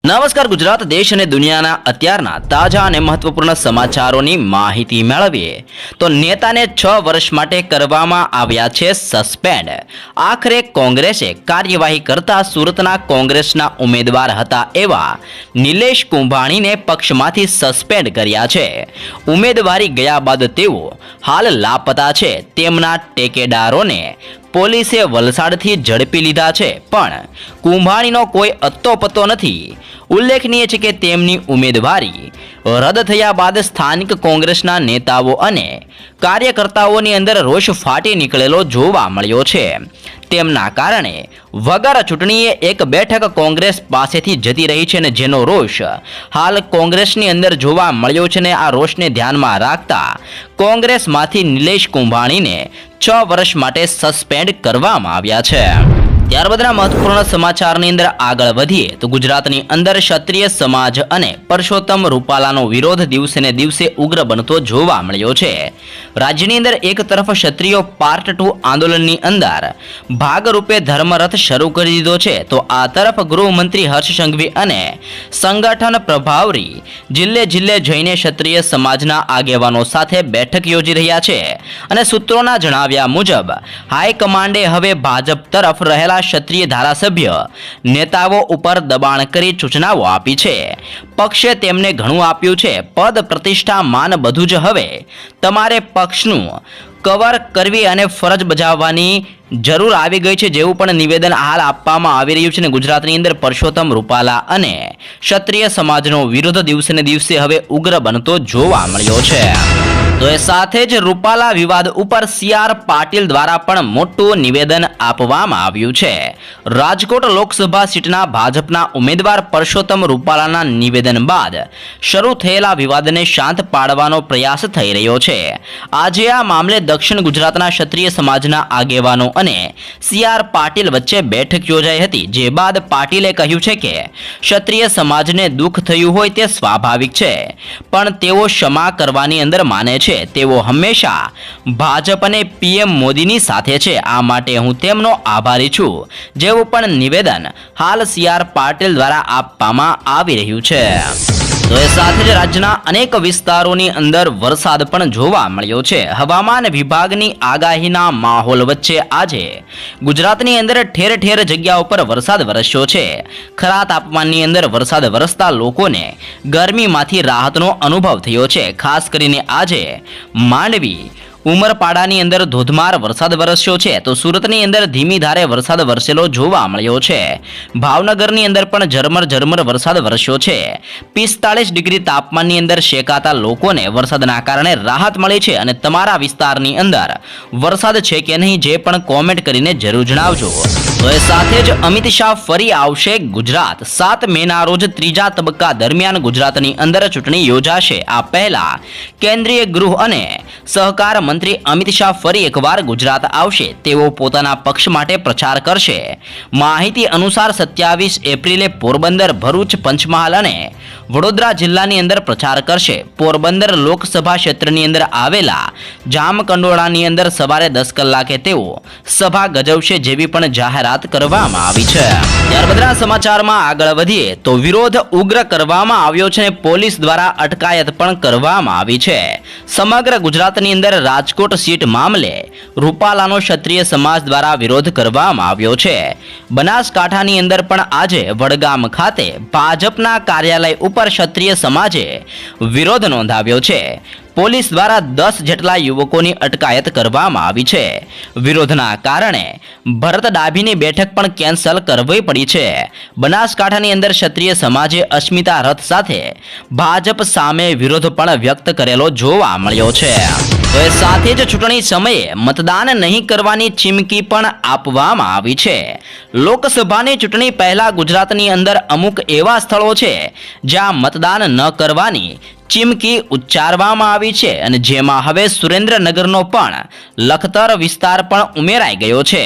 નમસ્કાર ગુજરાત દેશ અને દુનિયાના અત્યારના તાજા અને મહત્વપૂર્ણ સમાચારોની માહિતી મેળવીએ તો નેતાને 6 વર્ષ માટે કરવામાં આવ્યા છે સસ્પેન્ડ। આખરે કોંગ્રેસે કાર્યવાહી કરતા સુરતના કોંગ્રેસના ઉમેદવાર હતા એવા નિલેશ કુંભાણીને પક્ષમાંથી સસ્પેન્ડ કર્યા છે। ઉમેદવારી ગયા બાદ તેઓ હાલ લાપતા છે। તેમના ટેકેદારોને પોલીસે વલસાડથી ઝડપી લીધા છે, પણ કુંભાણીનો કોઈ અત્તોપત્તો નથી। ઉલ્લેખનીય છે કે તેમની ઉમેદવારી રદ થયા બાદ સ્થાનિક કોંગ્રેસના નેતાઓ અને કાર્યકર્તાઓની અંદર રોષ ફાટી નીકળેલો જોવા મળ્યો છે। તેમના કારણે વગર ચૂંટણીએ એક બેઠક કોંગ્રેસ પાસેથી જતી રહી છે, અને જેનો રોષ હાલ કોંગ્રેસની અંદર જોવા મળ્યો છે। ને આ રોષને ધ્યાનમાં રાખતા કોંગ્રેસમાંથી નિલેશ કુંભાણીને 6 વર્ષ માટે સસ્પેન્ડ કરવામાં આવ્યા છે। ત્યારબાદના મહત્વપૂર્ણ સમાચારની અંદર આગળ વધીએ તો ગુજરાતની અંદર ક્ષત્રિય સમાજ અને પરસોત્તમ રૂપાલાનો વિરોધ દિવસે ને દિવસે ઉગ્ર બનતો જોવા મળ્યો છે। રાજ્યની અંદર એક તરફ ક્ષત્રિયો પાર્ટ 2 આંદોલનની અંદર ભાગરૂપે ધર્મરથ શરૂ કરી દીધો છે, તો આ તરફ ગૃહમંત્રી હર્ષ સંઘવી અને સંગઠન પ્રભારી જિલ્લે જઈને ક્ષત્રિય સમાજના આગેવાનો સાથે બેઠક યોજી રહ્યા છે, અને સૂત્રોના જણાવ્યા મુજબ હાઈકમાન્ડે હવે ભાજપ તરફ રહેલા ક્ષત્રિય ધારાસભ્ય નેતાઓ ઉપર દબાણ કરી સૂચનાઓ આપી છે। પક્ષે તેમને ઘણું આપ્યું છે, પદ પ્રતિષ્ઠા માન બધું જ હવે તમારે પક્ષનું કવર કરવી અને ફરજ બજાવવાની જરૂર આવી ગઈ છે, જેવું પણ નિવેદન હાલ આપવામાં આવી રહ્યું છે। ને ગુજરાતની અંદર પરસોત્તમ રૂપાલા અને ક્ષત્રિય સમાજનો વિરોધ દિવસે ને દિવસે હવે ઉગ્ર બનતો જોવા મળ્યો છે। તો એ સાથે જ રૂપાલા વિવાદ ઉપર CR પાટીલ દ્વારા પણ મોટું નિવેદન આપવામાં આવ્યું છે। રાજકોટ લોકસભા સીટના ભાજપના ઉમેદવાર પરસોત્તમ રૂપાલાના નિવેદન બાદ શરૂ થયેલા વિવાદને શાંત પાડવાનો પ્રયાસ થઈ રહ્યો છે। આજે આ મામલે દક્ષિણ ગુજરાતના ક્ષત્રિય સમાજના આગેવાનો અને CR પાટીલ વચ્ચે બેઠક યોજાઈ હતી, જે બાદ પાટીલે કહ્યું છે કે ક્ષત્રિય સમાજને દુઃખ થયું હોય તે સ્વાભાવિક છે, પણ તેઓ ક્ષમા કરવાની અંદર માને છે। તેઓ હંમેશા ભાજપ અને PM મોદીની સાથે છે, આ માટે હું તેમનો આભારી છું, જેવું પણ નિવેદન હાલ CR પાટીલ દ્વારા આપવામાં આવી રહ્યું છે। તો એ સાથે જ રાજ્યના અનેક વિસ્તારોની અંદર વરસાદ પણ જોવા મળ્યો છે। હવામાન વિભાગની આગાહીના માહોલ વચ્ચે આજે ગુજરાતની અંદર ઠેર ઠેર જગ્યા ઉપર વરસાદ વરસ્યો છે। ખરા તાપમાનની અંદર વરસાદ વરસતા લોકોને ગરમીમાંથી રાહતનો અનુભવ થયો છે। ખાસ કરીને આજે માંડવી ઉમરપાડાની અંદર ધોધમાર વરસાદ વરસ્યો છે, તો સુરતની અંદર ધીમી ધારે વરસાદ વરસેલો જોવા મળ્યો છે। ભાવનગરની અંદર પણ ઝરમર વરસાદ વરસ્યો છે। 45 ડિગ્રી તાપમાનની અંદર શેકાતા લોકોને વરસાદના કારણે રાહત મળી છે, અને તમારા વિસ્તારની અંદર વરસાદ છે કે નહીં જે પણ કોમેન્ટ કરીને જરૂર જણાવજો। તો એ સાથે જ અમિત શાહ ફરી આવશે ગુજરાત। 7 મેના રોજ ત્રીજા તબક્કા દરમિયાન ગુજરાતની અંદર ચૂંટણી યોજાશે। આ પહેલા કેન્દ્રીય ગૃહ અને સહકાર મંત્રી અમિત શાહ ફરી એકવાર ગુજરાત આવશે। તેઓ પોતાના પક્ષ માટે પ્રચાર કરશે। માહિતી અનુસાર 27 એપ્રિલે પોરબંદર, ભરૂચ, પંચમહાલ અને વડોદરા જિલ્લાની અંદર પ્રચાર કરશે। પોરબંદર લોકસભા ક્ષેત્રની અંદર આવેલા જામકંડોળાની અંદર સવારે 10 કલાકે તેઓ સભા ગજવશે, જેવી પણ જાહેરાત કરવામાં આવી છે। ત્યારબાદના સમાચારમાં આગળ વધીએ તો વિરોધ ઉગ્ર કરવામાં આવ્યો છે, અને પોલીસ દ્વારા અટકાયત પણ કરવામાં આવી છે। સમગ્ર ગુજરાતની અંદર રાજકોટ સીટ મામલે રૂપાલાનો ક્ષત્રિય સમાજ દ્વારા વિરોધ કરવામાં આવ્યો છે। બનાસકાંઠાની અંદર પણ આજે વડગામ ખાતે ભાજપના કાર્યાલય ઉપર ક્ષત્રિય સમાજે વિરોધ નોંધાવ્યો છે। પોલીસ દ્વારા 10 જેટલા યુવકોની અટકાયત કરવામાં આવી છે। વિરોધના કારણે ભરત ડાભીની બેઠક પણ કેન્સલ કરવી પડી છે। બનાસકાંઠાની અંદર ક્ષત્રિય સમાજે અસ્મિતા રથ સાથે ભાજપ સામે વિરોધ પણ વ્યક્ત કરેલો જોવા મળ્યો છે। તો એ સાથે જ ચૂંટણી સમયે મતદાન નહીં કરવાની ચીમકી પણ આપવામાં આવી છે। લોકસભાની ચૂંટણી પહેલા ગુજરાતની અંદર અમુક એવા સ્થળો છે જ્યાં મતદાન ન કરવાની ચીમકી ઉચ્ચારવામાં આવી છે, અને જેમાં હવે સુરેન્દ્રનગરનો પણ લખતર વિસ્તાર પણ ઉમેરાઈ ગયો છે।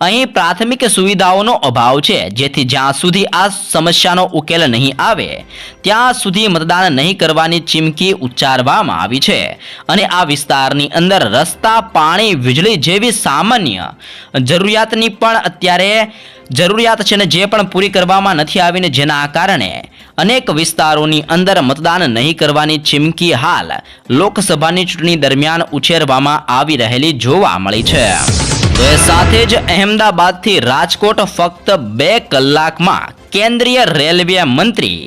અહીં પ્રાથમિક સુવિધાઓનો અભાવ છે, જેથી જ્યાં સુધી આ સમસ્યાનો ઉકેલ નહીં આવે ત્યાં સુધી મતદાન નહીં કરવાની ચીમકી ઉચ્ચારવામાં આવી છે। અને આ વિસ્તારની અંદર રસ્તા, પાણી, વીજળી જેવી સામાન્ય જરૂરિયાતની પણ અત્યારે જરૂરિયાત છે, ને જે પણ પૂરી કરવામાં નથી આવીને જેના કારણે અનેક વિસ્તારોની અંદર મતદાન નહીં કરવાની ચીમકી હાલ લોકસભાની ચૂંટણી દરમિયાન ઉછેરવામાં આવી રહેલી જોવા મળી છે. તો એ સાથે જ અહેમદાબાદથી રાજકોટ ફક્ત 2 કલાકમાં કેન્દ્રીય રેલવે મંત્રી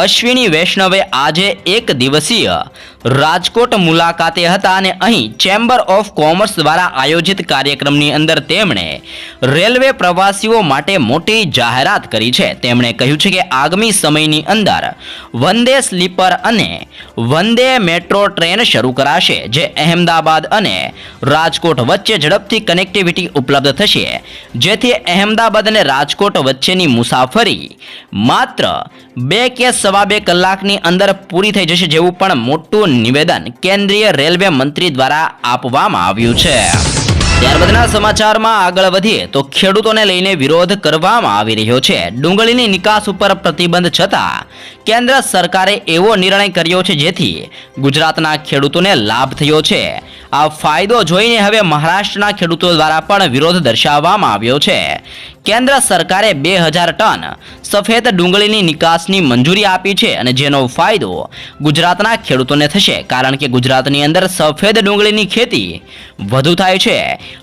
અશ્વિની વૈષ્ણવે આજે એક દિવસીય રાજકોટ મુલાકાતે હતા અને અહીં ચેમ્બર ઓફ કોમર્સ દ્વારા આયોજિત કાર્યક્રમની અંદર તેમણે રેલવે પ્રવાસીઓ માટે મોટી જાહેરાત કરી છે. તેમણે કહ્યું છે કે આગામી સમયની અંદર વંદે સ્લીપર અને વંદે મેટ્રો ટ્રેન શરૂ કરાશે, જે અહેમદાબાદ અને રાજકોટ વચ્ચે ઝડપથી કનેક્ટિવિટી ઉપલબ્ધ થશે, જેથી અહેમદાબાદ અને રાજકોટ વચ્ચેની મુસાફરી માત્ર 2 કે 2.5 કલાકની અંદર પૂરી થઈ જશે, જેવું પણ મોટું નિવેદન કેન્દ્રીય રેલવે મંત્રી દ્વારા આપવામાં આવ્યું છે. ત્યારબાદના સમાચારમાં આગળ વધીએ તો ખેડૂતોને લઈને વિરોધ કરવામાં આવી રહ્યો છે. ડુંગળીની નિકાસ ઉપર પ્રતિબંધ છતાં કેન્દ્ર સરકારે એવો નિર્ણય કર્યો છે જેથી ગુજરાતના ખેડૂતોને લાભ થયો છે. આ ફાયદો જોઈને હવે મહારાષ્ટ્રના ખેડૂતો દ્વારા પણ વિરોધ દર્શાવવામાં આવ્યો છે. કેન્દ્ર સરકારે 2000 ટન સફેદ ડુંગળીની નિકાસની મંજૂરી આપી છે અને જેનો ફાયદો ગુજરાતના ખેડૂતોને થશે, કારણ કે ગુજરાતની અંદર સફેદ ડુંગળીની ખેતી વધુ થાય છે.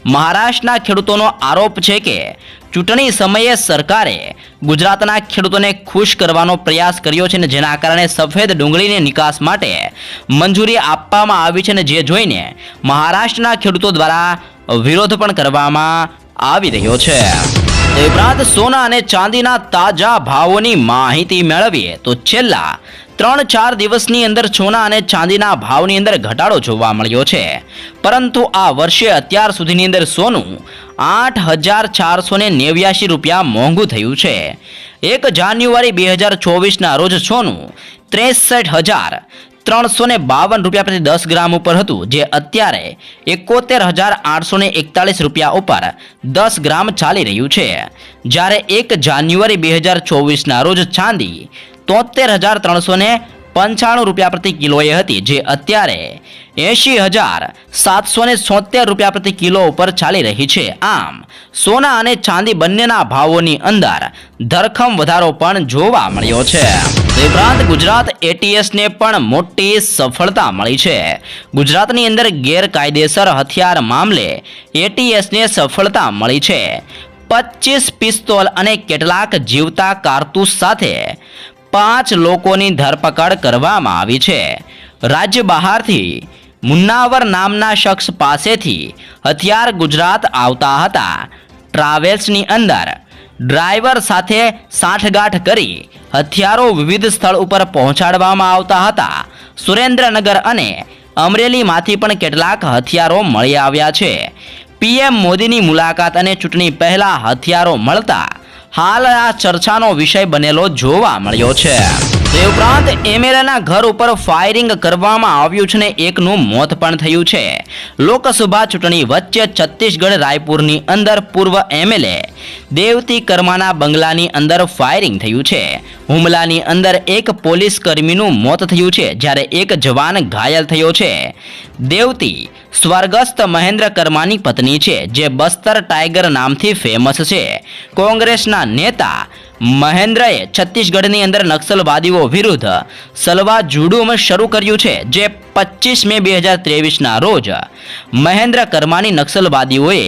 મહારાષ્ટ્રના ખેડૂતોનો આરોપ છે કે ચૂંટણી સમયે સરકારે ગુજરાતના ખેડૂતોને ખુશ કરવાનો પ્રયાસ કર્યો છે, ને જેના કારણે સફેદ ડુંગળીની નિકાસ માટે મંજૂરી આપવામાં આવી છે, ને જે જોઈને મહારાષ્ટ્રના ખેડૂતો દ્વારા વિરોધ પણ કરવામાં આવી રહ્યો છે. તે ઉપરાંત સોના અને ચાંદીના તાજા ભાવોની માહિતી મેળવીએ તો છેલ્લા 3-4 દિવસની અંદર સોના અને ચાંદીના ભાવની અંદર ઘટાડો જોવા મળ્યો છે, પરંતુ આ વર્ષે અત્યાર સુધીની અંદર સોનું 8,489 રૂપિયા મોંઘું થયું છે. 1 જાન્યુઆરી 2024ના રોજ સોનું 63,352 રૂપિયા પ્રતિ 10 ગ્રામ ઉપર હતું, જે અત્યારે 71,841 રૂપિયા ઉપર 10 ગ્રામ ચાલી રહ્યું છે. જ્યારે 1 જાન્યુઆરી 2024ના રોજ ચાંદી 73,395 રૂપિયા પ્રતિ કિલોએ હતી, જે અત્યારે 80,776 રૂપિયા પ્રતિ કિલો ઉપર ચાલી રહી છે. આમ સોના અને ચાંદી બંનેના ભાવોની અંદર ધરખમ વધારો પણ જોવા મળ્યો છે. તે ઉપરાંત ગુજરાત એટીએસને પણ મોટી સફળતા મળી છે. ગુજરાતની અંદર ગેરકાયદેસર હથિયાર મામલે એટીએસને સફળતા મળી છે. 25 પિસ્તોલ અને કેટલાક જીવતા કારતૂસ સાથે 5 લોકોની ધરપકડ કરવામાં આવી છે. રાજ્ય બહારથી મુન્નાવર નામના શખ્સ પાસેથી હથિયાર ગુજરાત આવતા હતા. ટ્રાવેલ્સની અંદર ડ્રાઈવર સાથે સાંઠગાંઠ કરી હથિયારો વિવિધ સ્થળ ઉપર પહોંચાડવામાં આવતા હતા. સુરેન્દ્રનગર અને અમરેલીમાંથી પણ કેટલાક હથિયારો મળી આવ્યા છે. પીએમ મોદીની મુલાકાત અને ચૂંટણી પહેલા હથિયારો મળતા હાલ આ ચર્ચાનો વિષય બનેલો જોવા મળ્યો છે. તે ઉપરાંત એમએલએના ઘર ઉપર ફાયરિંગ કરવામાં આવ્યું છે ને એકનું મોત પણ થયું છે. લોકસભા ચૂંટણી વચ્ચે છત્તીસગઢ રાયપુરની અંદર પૂર્વ એમએલએ દેવતી કર્માના બંગલાની અંદર ફાયરિંગ થયું છે. હુમલાની અંદર એક પોલીસ કર્મીનું મોત થયું છે, જ્યારે એક જવાન ઘાયલ થયો છે. દેવતી સ્વર્ગસ્થ મહેન્દ્ર કર્માની પત્ની છે, જે બસ્તર ટાઈગર નામથી ફેમસ છે. કોંગ્રેસના નેતા મહેન્દ્રએ છત્તીસગઢની અંદર નક્સલવાદીઓ વિરુદ્ધ સલવા જુડુમ શરૂ કર્યું છે, જે 25 મે 2023ના રોજ મહેન્દ્ર કર્માની નક્સલવાદીઓએ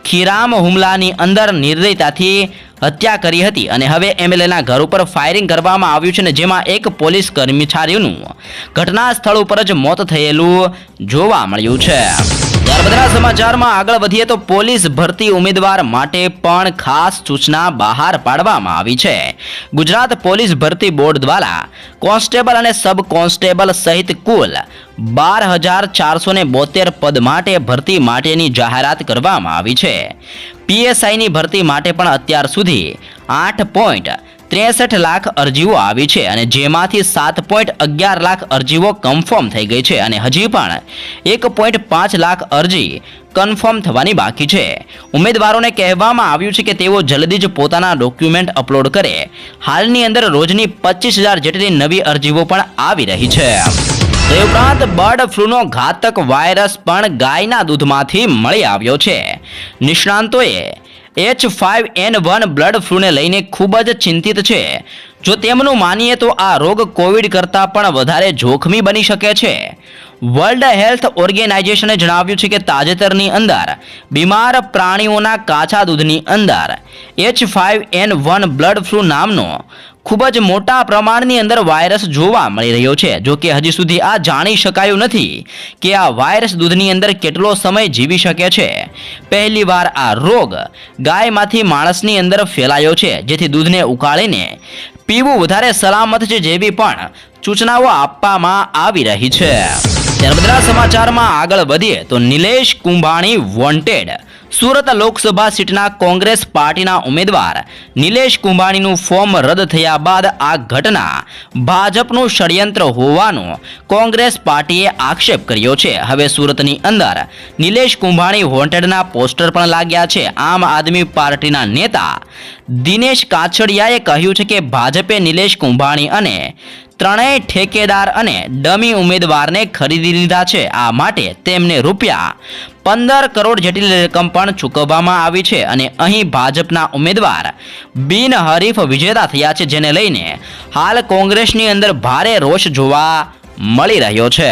ખીરામ હુમલાની અંદર નિર્દયતાથી હત્યા કરી હતી અને હવે એમએલએના ઘર ઉપર ફાયરિંગ કરવામાં આવ્યું છે, ને જેમાં એક પોલીસ કર્મચારીનું ઘટના સ્થળ ઉપર જ મોત થયેલું જોવા મળ્યું છે. ત્યારબાદના સમાચારમાં આગળ વધીએ તો પોલીસ ભરતી ઉમેદવાર માટે પણ ખાસ સૂચના બહાર પાડવામાં આવી છે. ગુજરાત પોલીસ ભરતી બોર્ડ દ્વારા કોન્સ્ટેબલ અને સબ કોન્સ્ટેબલ સહિત કુલ 12,472 પદ માટે ભરતી માટેની જાહેરાત કરવામાં આવી છે. પીએસઆઈની ભરતી માટે પણ અત્યાર સુધી 8.63 લાખ અરજીઓ આવી છે અને જેમાંથી 7.11 લાખ અરજીઓ કન્ફર્મ થઈ ગઈ છે અને હજી પણ 1.5 લાખ અરજી કન્ફર્મ થવાની બાકી છે. ઉમેદવારોને કહેવામાં આવ્યું છે કે તેઓ જલ્દી જ પોતાના ડોક્યુમેન્ટ અપલોડ કરે. હાલની અંદર રોજની 25,000 જેટલી નવી અરજીઓ પણ આવી રહી છે. તે ઉપરાંત બર્ડ ફ્લૂનો ઘાતક વાયરસ પણ ગાયના દૂધમાંથી મળી આવ્યો છે. નિષ્ણાંતોએ H5N1 બર્ડ ફ્લૂને લઈને ખૂબ જ ચિંતિત છે. જો તેમનું માનીએ તો આ રોગ કોવિડ કરતાં પણ વધારે જોખમી બની શકે છે. વર્લ્ડ હેલ્થ ઓર્ગેનાઇઝેશને જણાવ્યું છે કે તાજેતરની અંદર બીમાર પ્રાણીઓના કાચા દૂધની અંદર H5N1 બ્લડ ફ્લૂ નામનો ખૂબ જ મોટા પ્રમાણની અંદર વાયરસ જોવા મળી રહ્યો છે. જો કે હજી સુધી આ જાણી શકાયું નથી કે આ વાયરસ દૂધની અંદર કેટલો સમય જીવી શકે છે. પહેલીવાર આ રોગ ગાયમાંથી માણસની અંદર ફેલાયો છે, જેથી દૂધને ઉકાળીને પીવું વધારે સલામત છે જેવી પણ સૂચનાઓ આપવામાં આવી રહી છે. ત્યારબાદ સમાચારમાં આગળ વધીએ તો નિલેશ કુંભાણી વોન્ટેડ. સુરત લોકસભા સીટના કોંગ્રેસ પાર્ટીના ઉમેદવાર નિલેશ કુંભાણીનું ફોર્મ રદ થયા બાદ આ ઘટના ભાજપનું ષડયંત્ર હોવાનો કોંગ્રેસ પાર્ટીએ આક્ષેપ કર્યો છે. હવે સુરતની અંદર નિલેશ કુંભાણી વોન્ટેડના પોસ્ટર પણ લાગ્યા છે. આમ આદમી પાર્ટીના નેતા દિનેશ કાછડિયાએ કહ્યું છે કે ભાજપે નિલેશ કુંભાણી અને ત્રણેય ઠેકેદાર અને ડમી ઉમેદવારને ખરીદી લીધા છે. આ માટે તેમને ₹15 કરોડ જેટલી રકમ પણ ચૂકવવામાં આવી છે અને અહીં ભાજપના ઉમેદવાર બિનહરીફ વિજેતા થયા છે, જેને લઈને હાલ કોંગ્રેસની અંદર ભારે રોષ જોવા મળી રહ્યો છે.